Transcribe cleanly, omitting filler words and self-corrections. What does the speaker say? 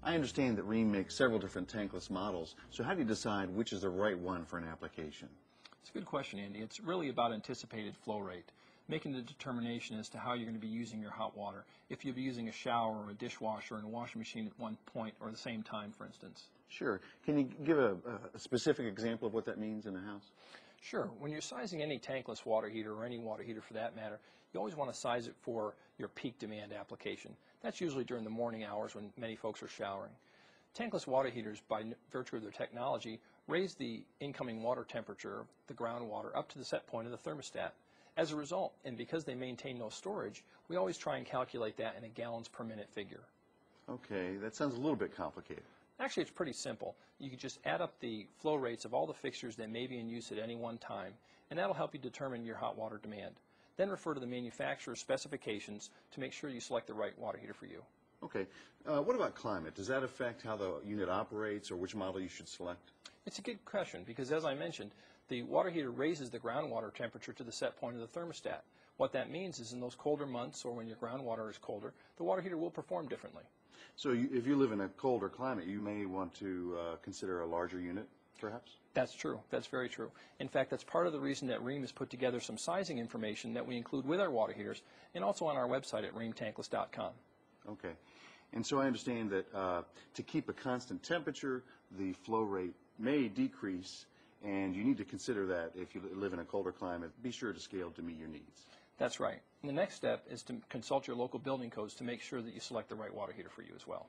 I understand that Rheem makes several different tankless models, so how do you decide which is the right one for an application? It's a good question, Andy. It's really about anticipated flow rate, making the determination as to how you're going to be using your hot water, if you'll be using a shower or a dishwasher and a washing machine at one point or the same time, for instance. Sure. Can you give a specific example of what that means in a house? Sure. When you're sizing any tankless water heater or any water heater for that matter, you always want to size it for your peak demand application. That's usually during the morning hours when many folks are showering. Tankless water heaters, by virtue of their technology, raise the incoming water temperature, the groundwater, up to the set point of the thermostat. As a result, and because they maintain no storage, we always try and calculate that in a gallons per minute figure. Okay, that sounds a little bit complicated. Actually, it's pretty simple. You can just add up the flow rates of all the fixtures that may be in use at any one time, and that'll help you determine your hot water demand. Then refer to the manufacturer's specifications to make sure you select the right water heater for you. Okay. What about climate? Does that affect how the unit operates or which model you should select? It's a good question because, as I mentioned, the water heater raises the groundwater temperature to the set point of the thermostat. What that means is in those colder months or when your groundwater is colder, the water heater will perform differently. So if you live in a colder climate, you may want to consider a larger unit, perhaps? That's true. That's very true. In fact, that's part of the reason that Rheem has put together some sizing information that we include with our water heaters and also on our website at rheemtankless.com. Okay. And so I understand that to keep a constant temperature, the flow rate may decrease, and you need to consider that if you live in a colder climate. Be sure to scale to meet your needs. That's right. And the next step is to consult your local building codes to make sure that you select the right water heater for you as well.